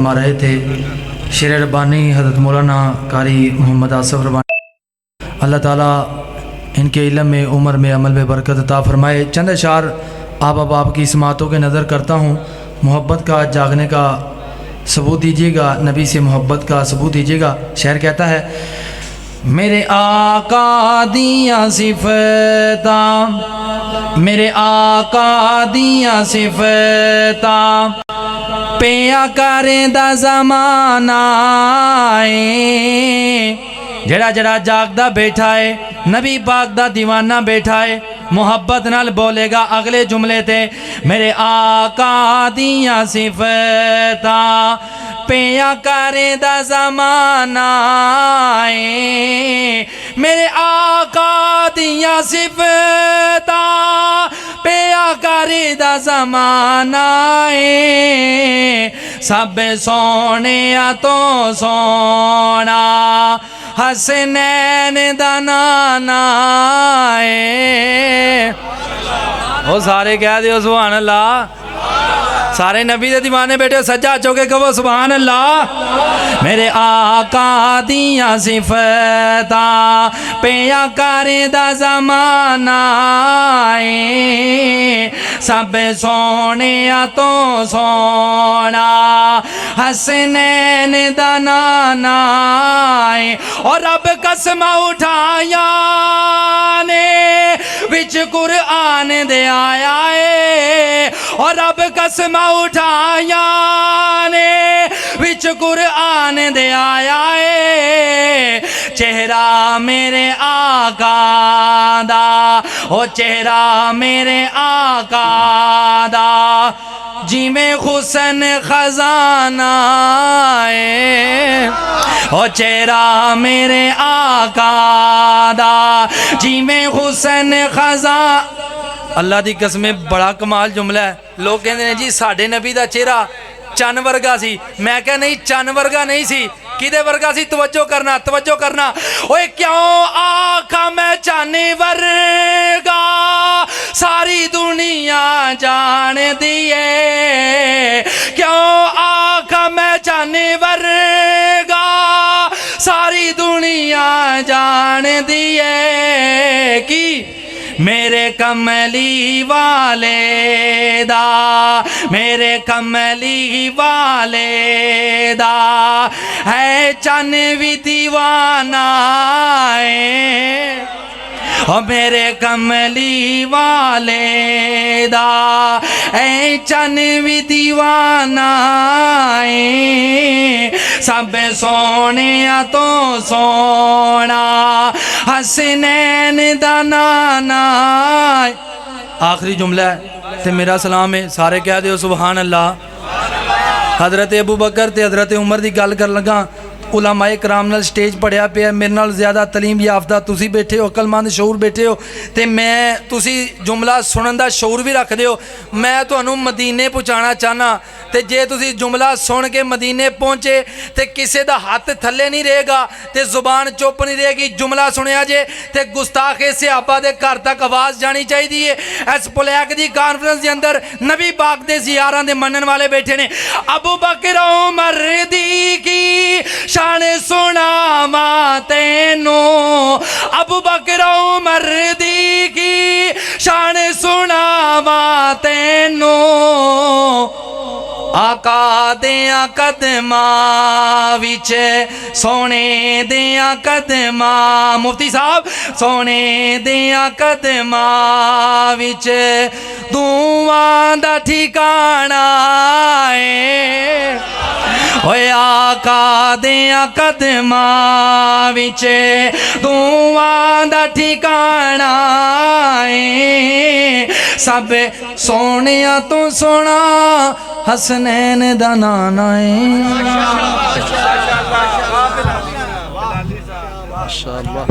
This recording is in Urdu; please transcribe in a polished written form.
فرما رہے تھے شیر ربانی حضرت مولانا قاری محمد آصف ربانی، اللہ تعالیٰ ان کے علم میں، عمر میں، عمل میں برکت عطا فرمائے۔ چند اشعار آپ کی سماعتوں کے نظر کرتا ہوں، محبت کا جاگنے کا ثبوت دیجیے گا، نبی سے محبت کا ثبوت دیجیے گا۔ شعر کہتا ہے: میرے آقا دیاں صفتاں، میرے آقا دیاں صفتاں پیا کریں دا زمانہ ہے، جڑا جڑا جاگدا بیٹھا ہے، نبی پاک دا دیوانہ بیٹھا ہے، محبت نال بولے گا اگلے جملے تے، میرے آقا دیاں صفتاں پیا کریں دا زمانہ ہے، میرے آقا دیاں صفتاں پیا کریں دا زمانہ ہے، سب سونے تو سونا حسنین دا نانا ہے۔ وہ سارے کہہ دیو سبحان اللہ، سارے نبی دے دیوانے بیٹھے سجا چوکے کہو سبحان اللہ۔ میرے آقا دیاں صفتاں پیا کریں دا زمانہ ہے، سب سونے تو سونا حسنین دا نانا ہے، اور رب قسم اٹھایا نے وچ قرآن دے آیا ہے، اور رب قسم اٹھایا نے وچ قرآن دے آیا ہے، چہرہ میرے آقا دا، او چہرہ میرے آقا دا جی میں حسن خزانہ ہے، او چہرہ میرے آقا دا جی میں حسن خزانہ۔ اللہ دی قسم بڑا کمال جملہ ہے۔ لوگ کہتے ہیں جی ساڑھے نبی دا چہرہ چن ورگا سی، میں کہا نہیں، چن ورگا نہیں سی، کدے ورگا سی؟ توجہ کرنا، توجہ کرنا۔ اوے کیوں آقا میں چن ورگا ساری دنیا جان دیئے، کیوں آقا میں چن ورگا ساری دنیا جان دیئے، کی میرے کملی والے دا، میرے کملی والے دا ہے چن وی دیوانہ ہے، اور میرے کملی والے دا اے چن وی دیوانہ ہے، سب سونے تو سونا حسنین دا نانا ہے۔ آخری جملہ ہے تے میرا سلام ہے، سارے کہہ دیو سبحان اللہ۔ حضرت ابو بکر تے حضرت عمر دی گل کر لگا، علماء کرام نال سٹیج پڑھیا پیا، میرے نال زیادہ تعلیم یافتہ تسی بیٹھے ہو، عقل مند شعور بیٹھے ہو، تے میں تسی جملہ سنن دا شعور بھی رکھ دے ہو، میں تانوں مدینے پہنچانا چاہنا، تے جے تسی جملہ سن کے مدینے پہنچے تے کسے دا ہاتھ تھلے نہیں رہے گا، تے زبان چپ نہیں رہے گی، جملہ سنیا جے تے گستاخ صحابہ دے گھر تک آواز جانی چاہی دیئے۔ اس پلیک دی کانفرنس دے اندر نبی پاک دے زیاراں دے منن والے بیٹھے نے، ابو بکر عمر دی کی شان سنا ما تینوں، ابو بکر عمر دی کی شان سنا ما تینوں، آقا دیاں قدماں وچ سونے دیاں قدماں، مفتی صاحب سونے دیاں قدماں وچ دعاں دا ٹھکانہ ہے، اوے آقا دیاں قدماں وچ دعاں دا ٹھکانہ ہے، سب سونیاں تو سونا حسنین دا نانا ہے۔ ماشاءاللہ۔